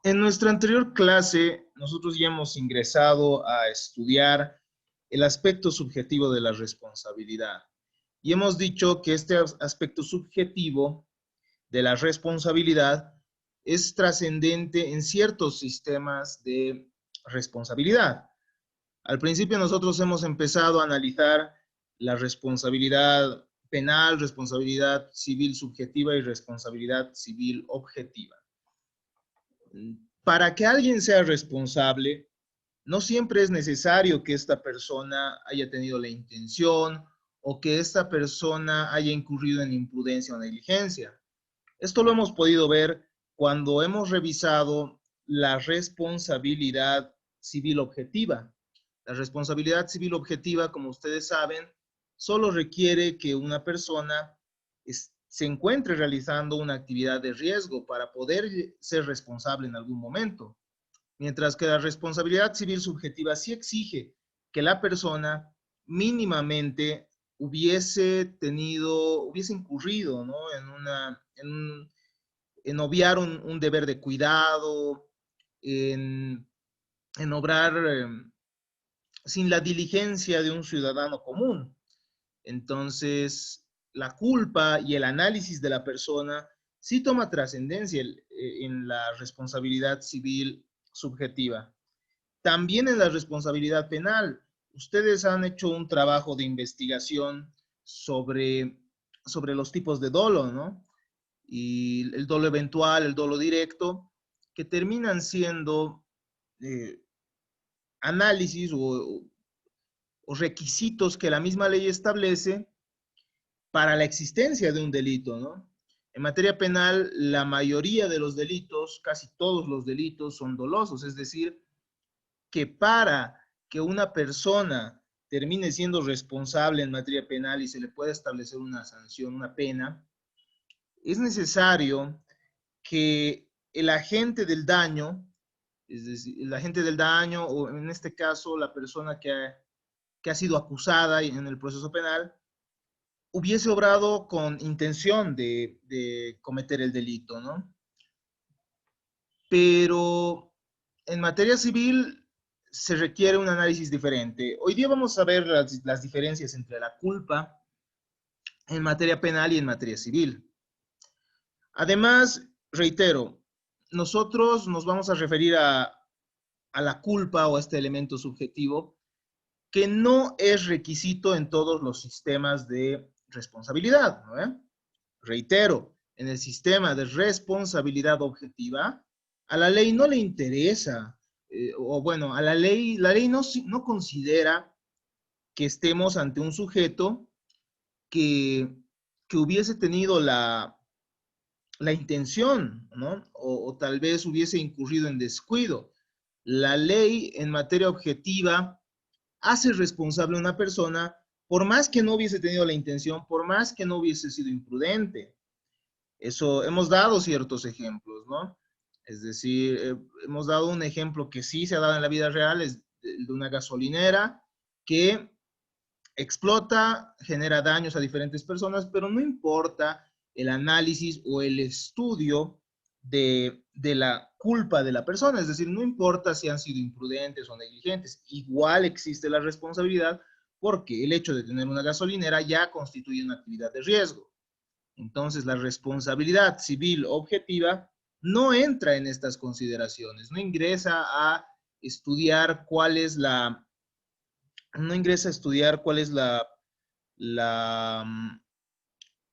En nuestra anterior clase, nosotros ya hemos ingresado a estudiar el aspecto subjetivo de la responsabilidad. Y hemos dicho que este aspecto subjetivo de la responsabilidad es trascendente en ciertos sistemas de responsabilidad. Al principio nosotros hemos empezado a analizar la responsabilidad penal, responsabilidad civil subjetiva y responsabilidad civil objetiva. Para que alguien sea responsable, no siempre es necesario que esta persona haya tenido la intención o que esta persona haya incurrido en imprudencia o negligencia. Esto lo hemos podido ver cuando hemos revisado la responsabilidad civil objetiva. La responsabilidad civil objetiva, como ustedes saben, solo requiere que una persona se encuentre realizando una actividad de riesgo para poder ser responsable en algún momento. Mientras que la responsabilidad civil subjetiva sí exige que la persona mínimamente hubiese incurrido, ¿no? En obviar un deber de cuidado, en obrar sin la diligencia de un ciudadano común. Entonces, la culpa y el análisis de la persona sí toma trascendencia en la responsabilidad civil subjetiva. También en la responsabilidad penal. Ustedes han hecho un trabajo de investigación sobre los tipos de dolo, ¿no? Y el dolo eventual, el dolo directo, que terminan siendo eh, análisis o requisitos que la misma ley establece para la existencia de un delito, ¿no? En materia penal, la mayoría de los delitos, casi todos los delitos son dolosos, es decir, que para que una persona termine siendo responsable en materia penal y se le pueda establecer una sanción, una pena, es necesario que el agente del daño, es decir, el agente del daño, o en este caso la persona que ha sido acusada en el proceso penal, hubiese obrado con intención de cometer el delito, ¿no? Pero en materia civil se requiere un análisis diferente. Hoy día vamos a ver las diferencias entre la culpa en materia penal y en materia civil. Además, reitero, nosotros nos vamos a referir a la culpa o a este elemento subjetivo que no es requisito en todos los sistemas de responsabilidad, ¿no? Reitero, en el sistema de responsabilidad objetiva, a la ley no le interesa, o bueno, a la ley no considera que estemos ante un sujeto que, que hubiese tenido la intención, ¿no? O tal vez hubiese incurrido en descuido. La ley en materia objetiva hace responsable a una persona por más que no hubiese tenido la intención, por más que no hubiese sido imprudente. Eso, hemos dado ciertos ejemplos, ¿no? Es decir, hemos dado un ejemplo que sí se ha dado en la vida real, es el de una gasolinera que explota, genera daños a diferentes personas, pero no importa el análisis o el estudio de la culpa de la persona, es decir, no importa si han sido imprudentes o negligentes, igual existe la responsabilidad porque el hecho de tener una gasolinera ya constituye una actividad de riesgo. Entonces, la responsabilidad civil objetiva no entra en estas consideraciones, no ingresa a estudiar cuál es la, no ingresa a estudiar cuál es la,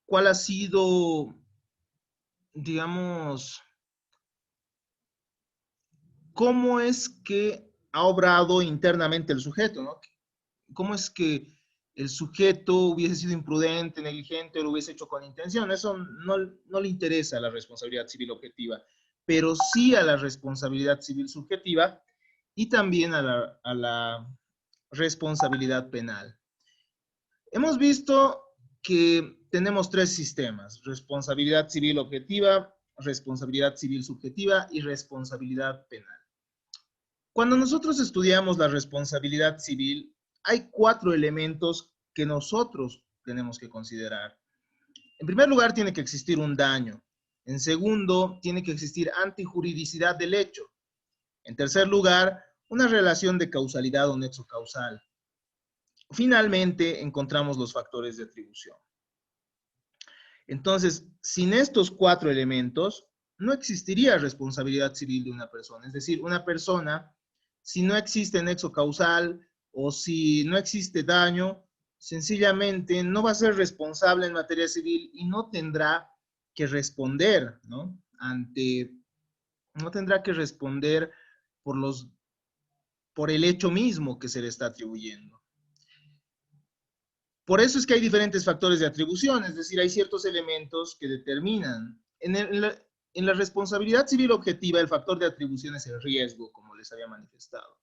cuál ha sido, digamos, cómo es que ha obrado internamente el sujeto, ¿no? ¿Cómo es que el sujeto hubiese sido imprudente, negligente, o lo hubiese hecho con intención? Eso no le interesa a la responsabilidad civil objetiva, pero sí a la responsabilidad civil subjetiva y también a la responsabilidad penal. Hemos visto que tenemos tres sistemas: responsabilidad civil objetiva, responsabilidad civil subjetiva y responsabilidad penal. Cuando nosotros estudiamos la responsabilidad civil, hay cuatro elementos que nosotros tenemos que considerar. En primer lugar, tiene que existir un daño. En segundo, tiene que existir antijuridicidad del hecho. En tercer lugar, una relación de causalidad o nexo causal. Finalmente, encontramos los factores de atribución. Entonces, sin estos 4 elementos, no existiría responsabilidad civil de una persona. Es decir, una persona, si no existe nexo causal o si no existe daño, sencillamente no va a ser responsable en materia civil y no tendrá que responder, ¿no? No tendrá que responder por el hecho mismo que se le está atribuyendo. Por eso es que hay diferentes factores de atribución, es decir, hay ciertos elementos que determinan. En la responsabilidad civil objetiva, el factor de atribución es el riesgo, como les había manifestado.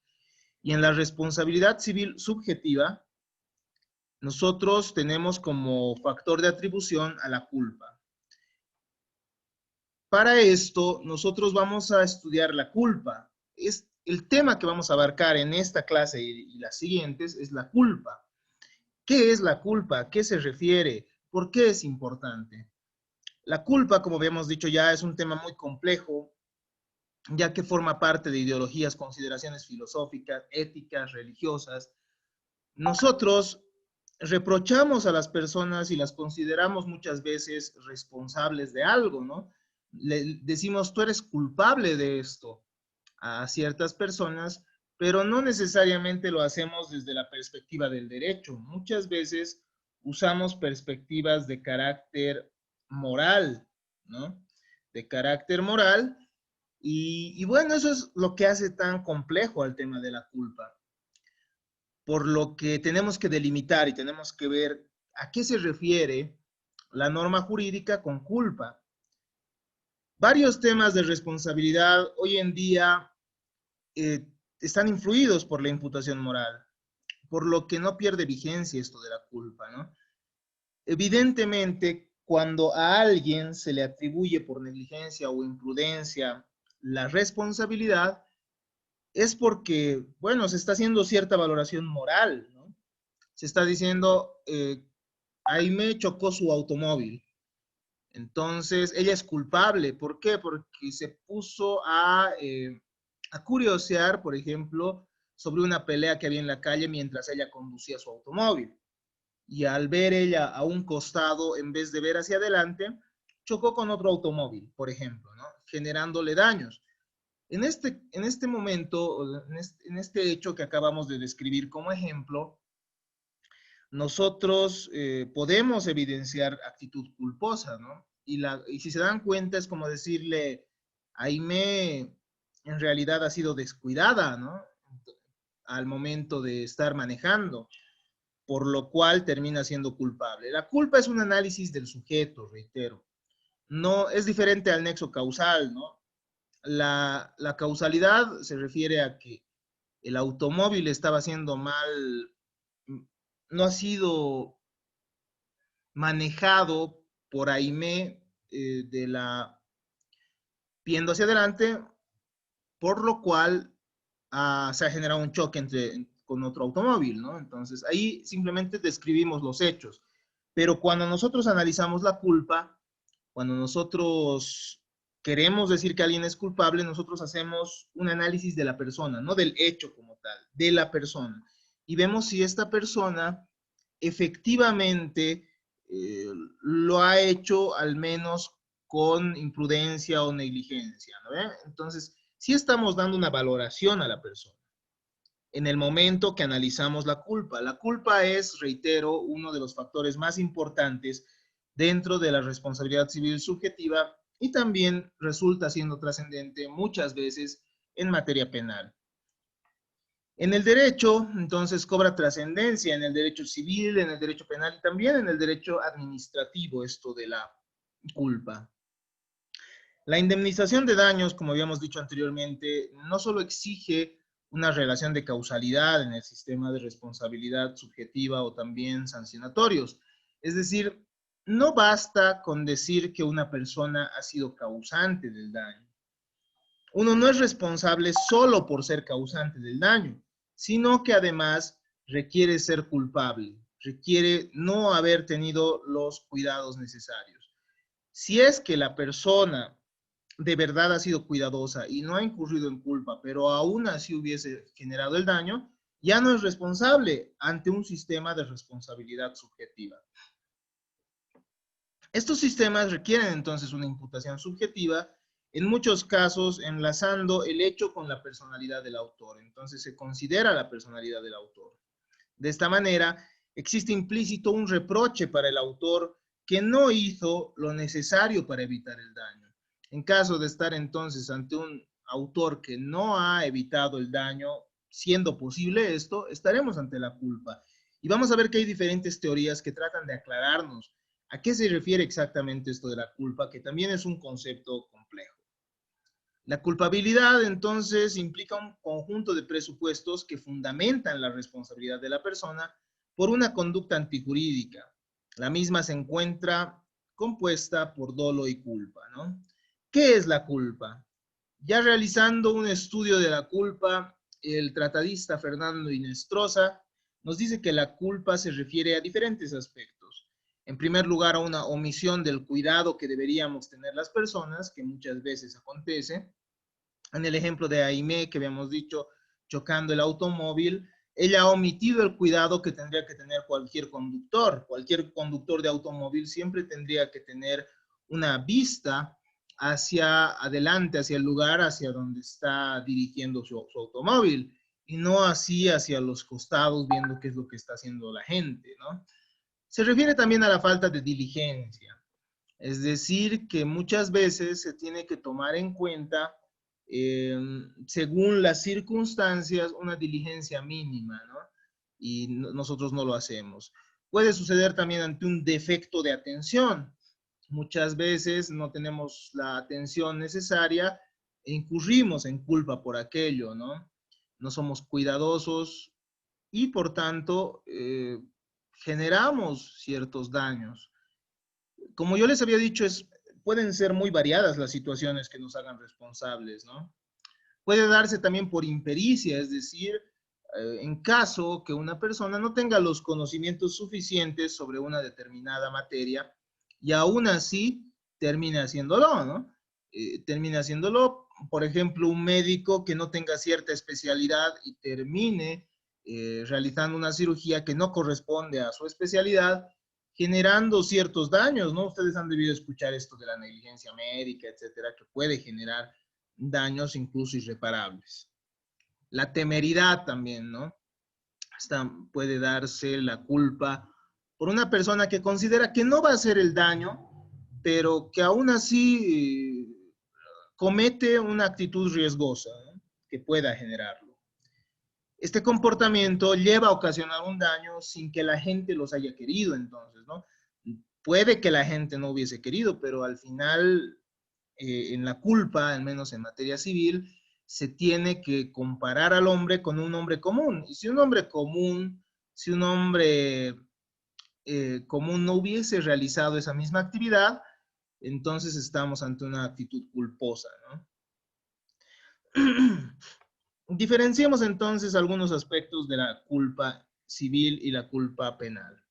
Y en la responsabilidad civil subjetiva, nosotros tenemos como factor de atribución a la culpa. Para esto, nosotros vamos a estudiar la culpa. El tema que vamos a abarcar en esta clase y las siguientes es la culpa. ¿Qué es la culpa? ¿A qué se refiere? ¿Por qué es importante? La culpa, como habíamos dicho ya, es un tema muy complejo, ya que forma parte de ideologías, consideraciones filosóficas, éticas, religiosas. Nosotros reprochamos a las personas y las consideramos muchas veces responsables de algo, ¿no? Le decimos, tú eres culpable de esto a ciertas personas, pero no necesariamente lo hacemos desde la perspectiva del derecho. Muchas veces usamos perspectivas de carácter moral, ¿no? De carácter moral. Y bueno, eso es lo que hace tan complejo al tema de la culpa. Por lo que tenemos que delimitar y tenemos que ver a qué se refiere la norma jurídica con culpa. Varios temas de responsabilidad hoy en día están influidos por la imputación moral, por lo que no pierde vigencia esto de la culpa, ¿no? Evidentemente, cuando a alguien se le atribuye por negligencia o imprudencia la responsabilidad, es porque, bueno, se está haciendo cierta valoración moral, ¿no? Se está diciendo, Aimé chocó su automóvil, entonces ella es culpable. ¿Por qué? Porque se puso a curiosear, por ejemplo, sobre una pelea que había en la calle mientras ella conducía su automóvil. Y al ver ella a un costado, en vez de ver hacia adelante, chocó con otro automóvil, por ejemplo, ¿no? Generándole daños. En este momento, en este hecho que acabamos de describir como ejemplo, nosotros podemos evidenciar actitud culposa, ¿no? Y si se dan cuenta es como decirle, Aimé en realidad ha sido descuidada, ¿no? Al momento de estar manejando, por lo cual termina siendo culpable. La culpa es un análisis del sujeto, reitero. No es diferente al nexo causal, ¿no? La causalidad se refiere a que el automóvil estaba haciendo mal, no ha sido manejado por Aimé viendo hacia adelante, por lo cual se ha generado un choque con otro automóvil, ¿no? Entonces, ahí simplemente describimos los hechos. Pero cuando nosotros analizamos la culpa, cuando nosotros queremos decir que alguien es culpable, nosotros hacemos un análisis de la persona, no del hecho como tal, de la persona. Y vemos si esta persona efectivamente lo ha hecho al menos con imprudencia o negligencia, ¿no? Entonces, sí estamos dando una valoración a la persona en el momento que analizamos la culpa. La culpa es, reitero, uno de los factores más importantes dentro de la responsabilidad civil subjetiva y también resulta siendo trascendente muchas veces en materia penal. En el derecho, entonces, cobra trascendencia en el derecho civil, en el derecho penal y también en el derecho administrativo esto de la culpa. La indemnización de daños, como habíamos dicho anteriormente, no solo exige una relación de causalidad en el sistema de responsabilidad subjetiva o también sancionatorios. Es decir, no basta con decir que una persona ha sido causante del daño. Uno no es responsable solo por ser causante del daño, sino que además requiere ser culpable, requiere no haber tenido los cuidados necesarios. Si es que la persona de verdad ha sido cuidadosa y no ha incurrido en culpa, pero aún así hubiese generado el daño, ya no es responsable ante un sistema de responsabilidad subjetiva. Estos sistemas requieren entonces una imputación subjetiva, en muchos casos enlazando el hecho con la personalidad del autor. Entonces se considera la personalidad del autor. De esta manera, existe implícito un reproche para el autor que no hizo lo necesario para evitar el daño. En caso de estar entonces ante un autor que no ha evitado el daño, siendo posible esto, estaremos ante la culpa. Y vamos a ver que hay diferentes teorías que tratan de aclararnos a qué se refiere exactamente esto de la culpa, que también es un concepto complejo. La culpabilidad, entonces, implica un conjunto de presupuestos que fundamentan la responsabilidad de la persona por una conducta antijurídica. La misma se encuentra compuesta por dolo y culpa, ¿no? ¿Qué es la culpa? Ya realizando un estudio de la culpa, el tratadista Fernando Inestrosa nos dice que la culpa se refiere a diferentes aspectos. En primer lugar, a una omisión del cuidado que deberíamos tener las personas, que muchas veces acontece. En el ejemplo de Aimé, que habíamos dicho, chocando el automóvil, ella ha omitido el cuidado que tendría que tener cualquier conductor. Cualquier conductor de automóvil siempre tendría que tener una vista hacia adelante, hacia el lugar, hacia donde está dirigiendo su automóvil, y no así hacia los costados viendo qué es lo que está haciendo la gente, ¿no? Se refiere también a la falta de diligencia, es decir, que muchas veces se tiene que tomar en cuenta, según las circunstancias, una diligencia mínima, ¿no? Y nosotros no lo hacemos. Puede suceder también ante un defecto de atención. Muchas veces no tenemos la atención necesaria e incurrimos en culpa por aquello, ¿no? No somos cuidadosos y por tanto generamos ciertos daños. Como yo les había dicho, pueden ser muy variadas las situaciones que nos hagan responsables, ¿no? Puede darse también por impericia, es decir, en caso que una persona no tenga los conocimientos suficientes sobre una determinada materia y aún así termine haciéndolo, ¿no? Termine haciéndolo, por ejemplo, un médico que no tenga cierta especialidad y termine realizando una cirugía que no corresponde a su especialidad, generando ciertos daños, ¿no? Ustedes han debido escuchar esto de la negligencia médica, etcétera, que puede generar daños incluso irreparables. La temeridad también, ¿no? Puede darse la culpa por una persona que considera que no va a hacer el daño, pero que aún así comete una actitud riesgosa, ¿no? Que pueda generarlo. Este comportamiento lleva a ocasionar un daño sin que la gente los haya querido, entonces, ¿no? Puede que la gente no hubiese querido, pero al final, en la culpa, al menos en materia civil, se tiene que comparar al hombre con un hombre común. Y si un hombre común, si un hombre común no hubiese realizado esa misma actividad, entonces estamos ante una actitud culposa, ¿no? Diferenciemos entonces algunos aspectos de la culpa civil y la culpa penal.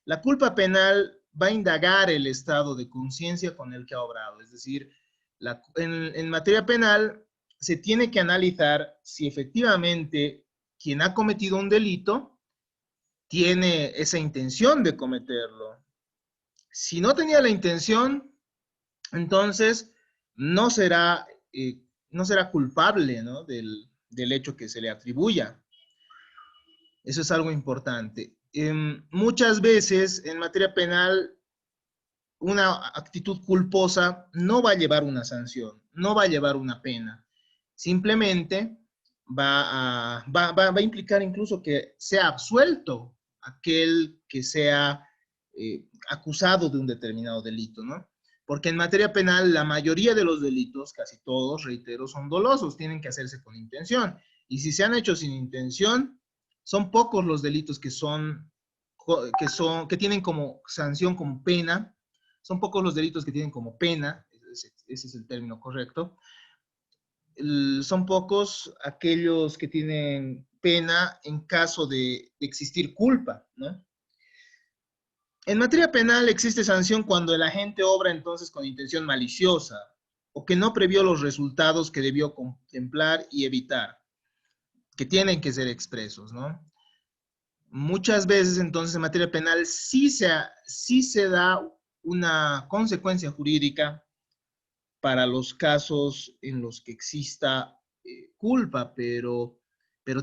La culpa penal va a indagar el estado de conciencia con el que ha obrado, es decir, en materia penal se tiene que analizar si efectivamente quien ha cometido un delito tiene esa intención de cometerlo. Si no tenía la intención, entonces no será, no será culpable, ¿no? del hecho que se le atribuya. Eso es algo importante. Muchas veces en materia penal una actitud culposa no va a llevar una sanción, no va a llevar una pena. Simplemente va a implicar incluso que sea absuelto aquel que sea acusado de un determinado delito, ¿no? Porque en materia penal la mayoría de los delitos, casi todos, reitero, son dolosos, tienen que hacerse con intención. Y si se han hecho sin intención, son pocos los delitos que tienen como sanción, como pena, son pocos los delitos que tienen como pena, ese es el término correcto, son pocos aquellos que tienen pena en caso de existir culpa, ¿no? En materia penal existe sanción cuando el agente obra entonces con intención maliciosa o que no previó los resultados que debió contemplar y evitar, que tienen que ser expresos, ¿no? Muchas veces entonces en materia penal sí se da una consecuencia jurídica para los casos en los que exista culpa, pero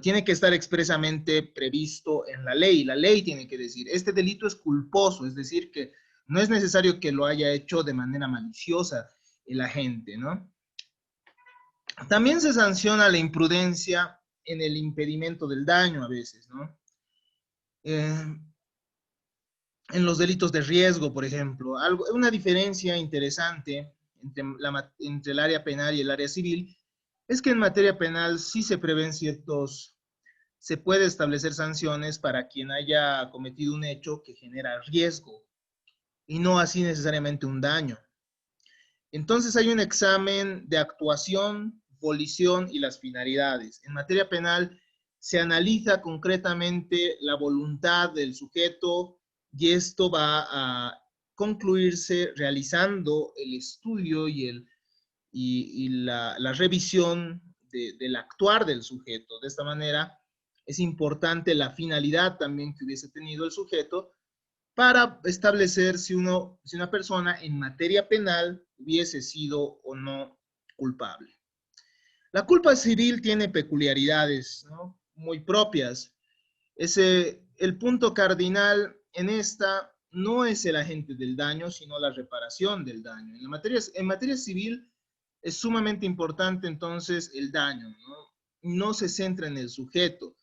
tiene que estar expresamente previsto en la ley. La ley tiene que decir, este delito es culposo, es decir, que no es necesario que lo haya hecho de manera maliciosa el agente, ¿no? También se sanciona la imprudencia en el impedimento del daño a veces, ¿no? Eh, en los delitos de riesgo, por ejemplo. Una diferencia interesante entre el área penal y el área civil es que en materia penal sí se prevén se puede establecer sanciones para quien haya cometido un hecho que genera riesgo y no así necesariamente un daño. Entonces hay un examen de actuación, volición y las finalidades. En materia penal se analiza concretamente la voluntad del sujeto y esto va a concluirse realizando el estudio y la revisión del actuar del sujeto. De esta manera es importante la finalidad también que hubiese tenido el sujeto para establecer si una persona en materia penal hubiese sido o no culpable. La culpa civil tiene peculiaridades, ¿no?, muy propias. El punto cardinal en esta no es el agente del daño, sino la reparación del daño. En materia civil es sumamente importante entonces el daño, ¿no? No se centra en el sujeto,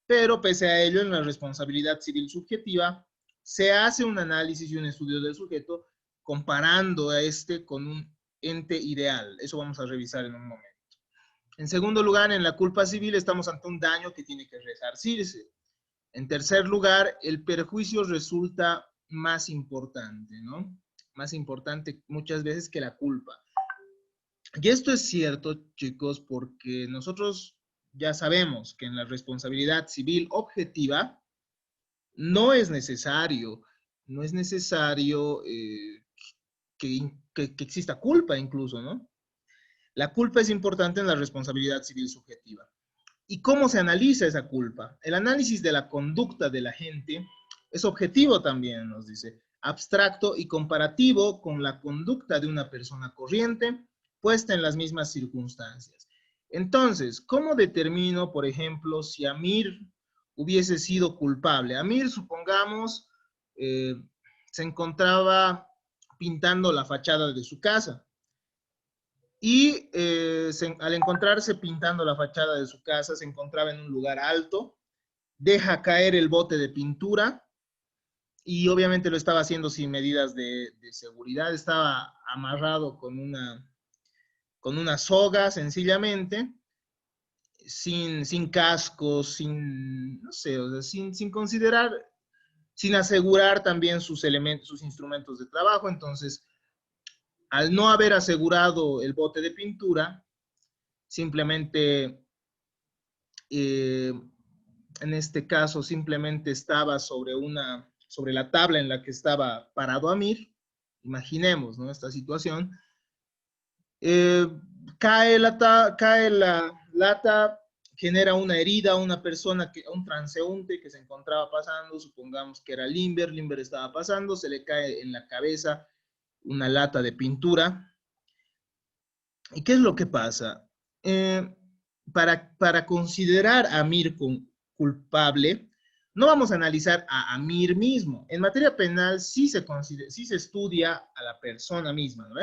pero pese a ello, en la responsabilidad civil subjetiva, se hace un análisis y un estudio del sujeto comparando a este con un ente ideal. Eso vamos a revisar en un momento. En segundo lugar, en la culpa civil estamos ante un daño que tiene que resarcirse. En tercer lugar, el perjuicio resulta más importante, ¿no? Más importante muchas veces que la culpa. Y esto es cierto, chicos, porque nosotros ya sabemos que en la responsabilidad civil objetiva no es necesario, no es necesario que exista culpa incluso, ¿no? La culpa es importante en la responsabilidad civil subjetiva. ¿Y cómo se analiza esa culpa? El análisis de la conducta de la gente es objetivo también, nos dice, abstracto y comparativo con la conducta de una persona corriente puesta en las mismas circunstancias. Entonces, ¿cómo determino, por ejemplo, si Amir hubiese sido culpable? Amir, supongamos, eh, se encontraba pintando la fachada de su casa y al encontrarse pintando la fachada de su casa, se encontraba en un lugar alto, deja caer el bote de pintura y obviamente lo estaba haciendo sin medidas de seguridad, estaba amarrado con una soga sencillamente, sin cascos, no sé, o sea, sin considerar, sin asegurar también sus elementos, sus instrumentos de trabajo. Entonces, al no haber asegurado el bote de pintura, simplemente, eh, en este caso, simplemente estaba sobre la tabla en la que estaba parado Amir. Imaginemos, ¿no?, esta situación. Eh, cae la lata, genera una herida a una persona, a un transeúnte que se encontraba pasando, supongamos que era Limber estaba pasando, se le cae en la cabeza una lata de pintura. ¿Y qué es lo que pasa? Eh, para considerar a Amir culpable, no vamos a analizar a Amir mismo. En materia penal sí se estudia a la persona misma, ¿no?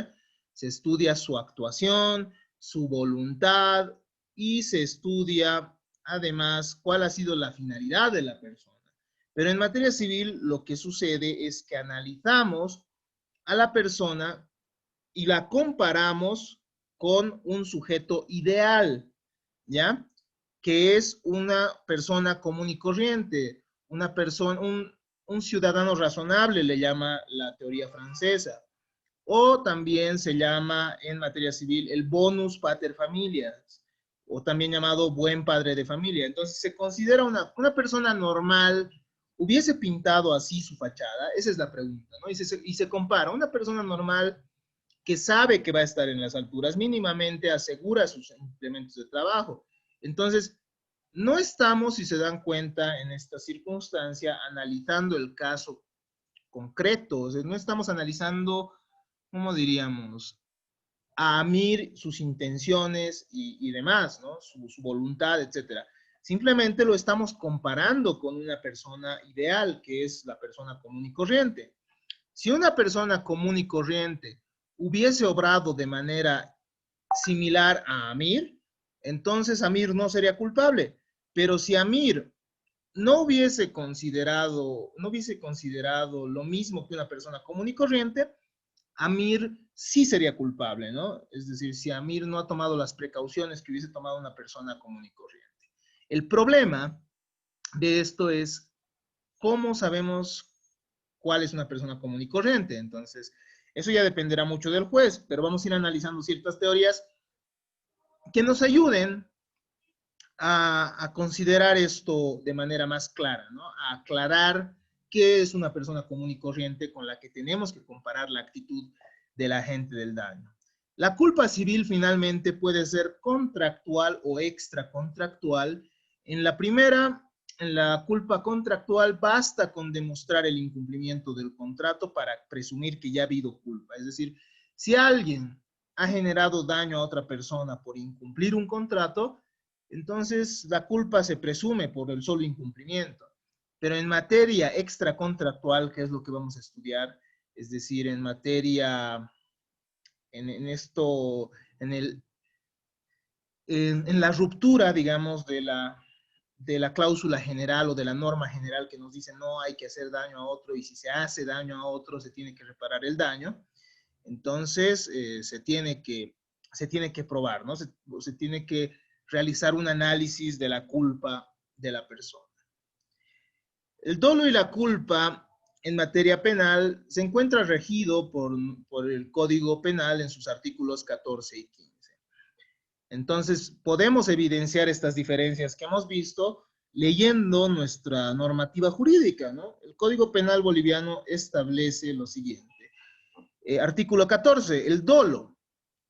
Se estudia su actuación, su voluntad y se estudia además cuál ha sido la finalidad de la persona. Pero en materia civil lo que sucede es que analizamos a la persona y la comparamos con un sujeto ideal, ¿ya? Que es una persona común y corriente, una persona, un ciudadano razonable, le llama la teoría francesa. O también se llama en materia civil el bonus pater familias, o también llamado buen padre de familia. Entonces se considera una persona normal, hubiese pintado así su fachada? Esa es la pregunta, ¿no? Y se compara. Una persona normal que sabe que va a estar en las alturas, mínimamente asegura sus implementos de trabajo. Entonces, no estamos, si se dan cuenta, en esta circunstancia, analizando el caso concreto. O sea, no estamos analizando, ¿cómo diríamos? A Amir, sus intenciones y demás, ¿no? Su voluntad, etcétera. Simplemente lo estamos comparando con una persona ideal, que es la persona común y corriente. Si una persona común y corriente hubiese obrado de manera similar a Amir, entonces Amir no sería culpable. Pero si Amir no hubiese considerado lo mismo que una persona común y corriente, Amir sí sería culpable, ¿no? Es decir, si Amir no ha tomado las precauciones que hubiese tomado una persona común y corriente. El problema de esto es cómo sabemos cuál es una persona común y corriente. Entonces, eso ya dependerá mucho del juez, pero vamos a ir analizando ciertas teorías que nos ayuden a considerar esto de manera más clara, ¿no? A aclarar qué es una persona común y corriente con la que tenemos que comparar la actitud del agente del daño. La culpa civil finalmente puede ser contractual o extracontractual. En la primera, en la culpa contractual, basta con demostrar el incumplimiento del contrato para presumir que ya ha habido culpa. Es decir, si alguien ha generado daño a otra persona por incumplir un contrato, entonces la culpa se presume por el solo incumplimiento. Pero en materia extracontractual, que es lo que vamos a estudiar, es decir, en materia, en esto, en la ruptura, digamos, de la cláusula general o de la norma general que nos dice no hay que hacer daño a otro y si se hace daño a otro se tiene que reparar el daño, entonces se tiene que probar, ¿no? Se tiene que realizar un análisis de la culpa de la persona. El dolo y la culpa en materia penal se encuentra regido por el Código Penal en sus artículos 14 y 15. Entonces, podemos evidenciar estas diferencias que hemos visto leyendo nuestra normativa jurídica, ¿no? El Código Penal boliviano establece lo siguiente. Artículo 14, el dolo.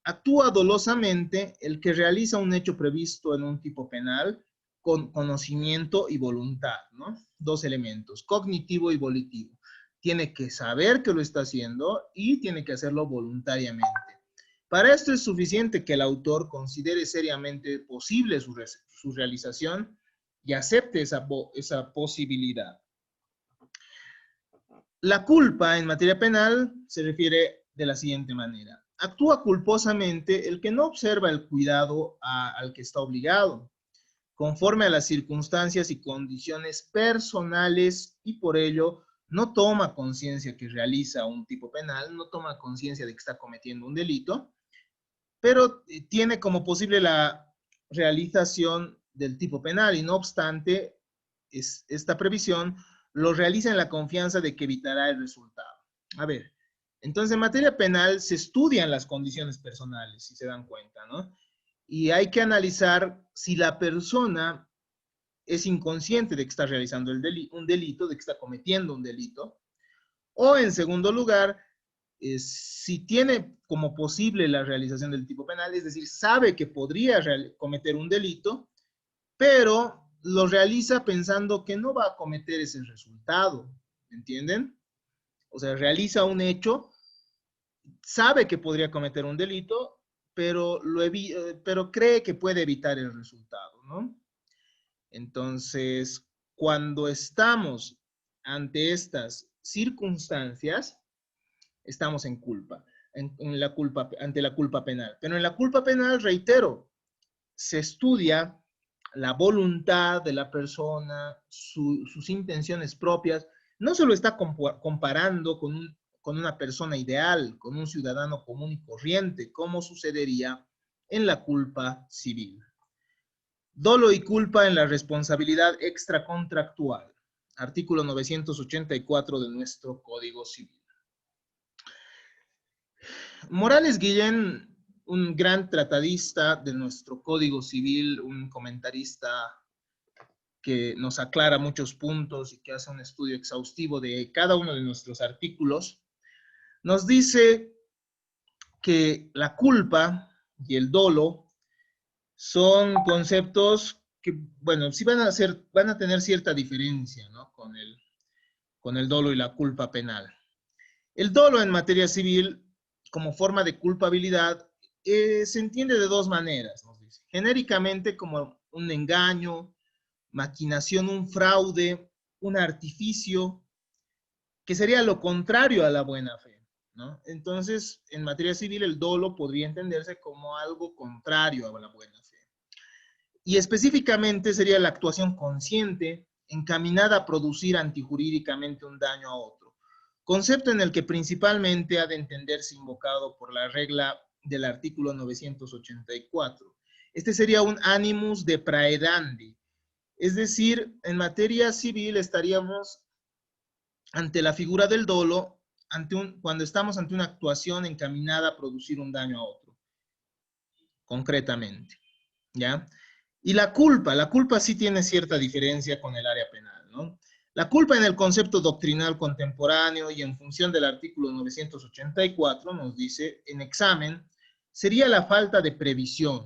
Actúa dolosamente el que realiza un hecho previsto en un tipo penal con conocimiento y voluntad, ¿no? Dos elementos, cognitivo y volitivo. Tiene que saber que lo está haciendo y tiene que hacerlo voluntariamente. Para esto es suficiente que el autor considere seriamente posible su realización y acepte esa posibilidad. La culpa en materia penal se refiere de la siguiente manera. Actúa culposamente el que no observa el cuidado al que está obligado, conforme a las circunstancias y condiciones personales y por ello no toma conciencia que realiza un tipo penal, no toma conciencia de que está cometiendo un delito, pero tiene como posible la realización del tipo penal y no obstante, esta previsión lo realiza en la confianza de que evitará el resultado. A ver, entonces en materia penal se estudian las condiciones personales, si se dan cuenta, ¿no? Y hay que analizar si la persona es inconsciente de que está realizando un delito, de que está cometiendo un delito, o en segundo lugar, si tiene como posible la realización del tipo penal, es decir, sabe que podría cometer un delito, pero lo realiza pensando que no va a cometer ese resultado, ¿entienden? O sea, realiza un hecho, sabe que podría cometer un delito, pero cree que puede evitar el resultado, ¿no? Entonces, cuando estamos ante estas circunstancias, estamos en culpa, ante la culpa penal. Pero en la culpa penal, reitero, se estudia la voluntad de la persona, sus intenciones propias. No se lo está comparando con una persona ideal, con un ciudadano común y corriente, como sucedería en la culpa civil. Dolo y culpa en la responsabilidad extracontractual. Artículo 984 de nuestro Código Civil. Morales Guillén, un gran tratadista de nuestro Código Civil, un comentarista que nos aclara muchos puntos y que hace un estudio exhaustivo de cada uno de nuestros artículos, nos dice que la culpa y el dolo son conceptos que, bueno, sí van a tener cierta diferencia, ¿no? Con el dolo y la culpa penal. El dolo en materia civil, como forma de culpabilidad, se entiende de dos maneras, nos dice. Genéricamente como un engaño, maquinación, un fraude, un artificio, que sería lo contrario a la buena fe, ¿no? Entonces, en materia civil, el dolo podría entenderse como algo contrario a la buena fe. Y específicamente sería la actuación consciente encaminada a producir antijurídicamente un daño a otro, concepto en el que principalmente ha de entenderse invocado por la regla del artículo 984. Este sería un animus de praedandi, es decir, en materia civil estaríamos ante la figura del dolo cuando estamos ante una actuación encaminada a producir un daño a otro, concretamente, ¿ya? Y la culpa sí tiene cierta diferencia con el área penal, ¿no? La culpa en el concepto doctrinal contemporáneo y en función del artículo 984 nos dice, en examen, sería la falta de previsión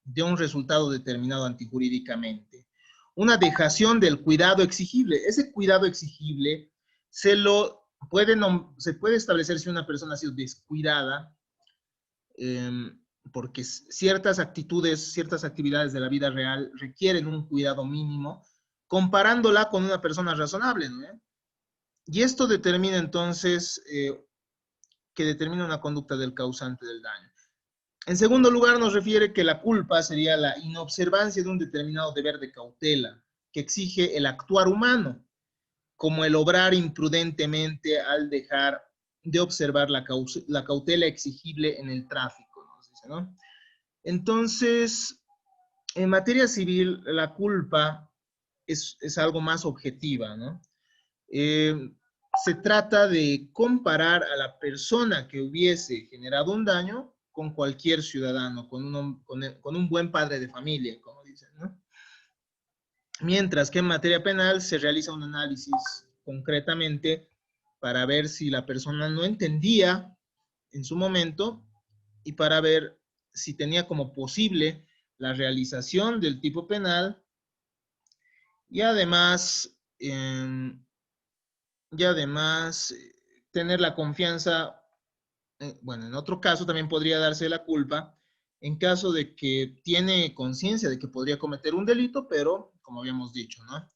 de un resultado determinado antijurídicamente, una dejación del cuidado exigible. Ese cuidado exigible se puede establecer si una persona ha sido descuidada, porque ciertas actitudes, ciertas actividades de la vida real requieren un cuidado mínimo, comparándola con una persona razonable, ¿no? Y esto determina entonces que determina una conducta del causante del daño. En segundo lugar, nos refiere que la culpa sería la inobservancia de un determinado deber de cautela que exige el actuar humano, como el obrar imprudentemente al dejar de observar la cautela exigible en el tráfico, nos dice, ¿no? Entonces, en materia civil, la culpa es algo más objetiva, ¿no? Se trata de comparar a la persona que hubiese generado un daño con cualquier ciudadano, con un buen padre de familia, como dicen, ¿no? Mientras que en materia penal se realiza un análisis concretamente para ver si la persona no entendía en su momento y para ver si tenía como posible la realización del tipo penal y además, tener la confianza, bueno, en otro caso también podría darse la culpa en caso de que tiene conciencia de que podría cometer un delito, pero como habíamos dicho, ¿no?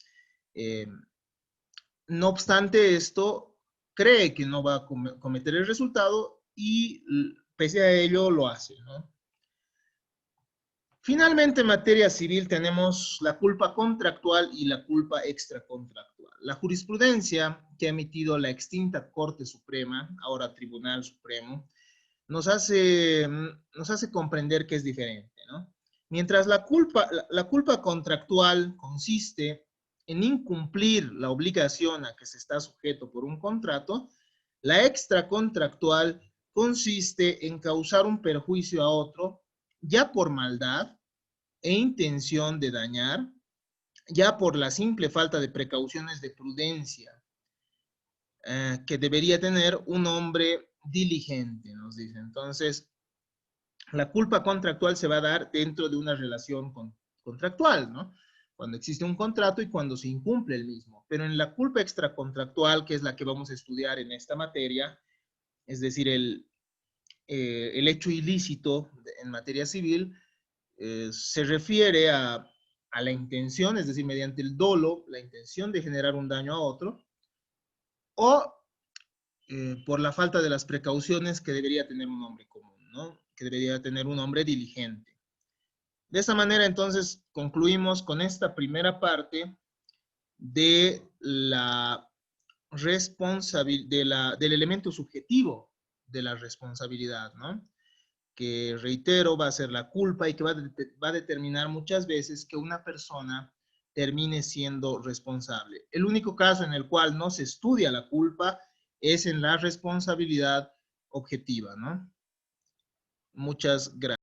No obstante esto, cree que no va a cometer el resultado y pese a ello lo hace, ¿no? Finalmente, en materia civil tenemos la culpa contractual y la culpa extracontractual. La jurisprudencia que ha emitido la extinta Corte Suprema, ahora Tribunal Supremo, nos hace comprender que es diferente, ¿no? Mientras la culpa contractual consiste en incumplir la obligación a que se está sujeto por un contrato, la extracontractual consiste en causar un perjuicio a otro, ya por maldad e intención de dañar, ya por la simple falta de precauciones de prudencia que debería tener un hombre diligente, nos dice. Entonces, la culpa contractual se va a dar dentro de una relación contractual, ¿no? Cuando existe un contrato y cuando se incumple el mismo. Pero en la culpa extracontractual, que es la que vamos a estudiar en esta materia, es decir, el hecho ilícito en materia civil, se refiere a la intención, es decir, mediante el dolo, la intención de generar un daño a otro, o por la falta de las precauciones que debería tener un hombre común, ¿no? Que debería tener un hombre diligente. De esa manera, entonces, concluimos con esta primera parte de la del elemento subjetivo de la responsabilidad, ¿no? Que reitero, va a ser la culpa y que va a determinar muchas veces que una persona termine siendo responsable. El único caso en el cual no se estudia la culpa es en la responsabilidad objetiva, ¿no? Muchas gracias.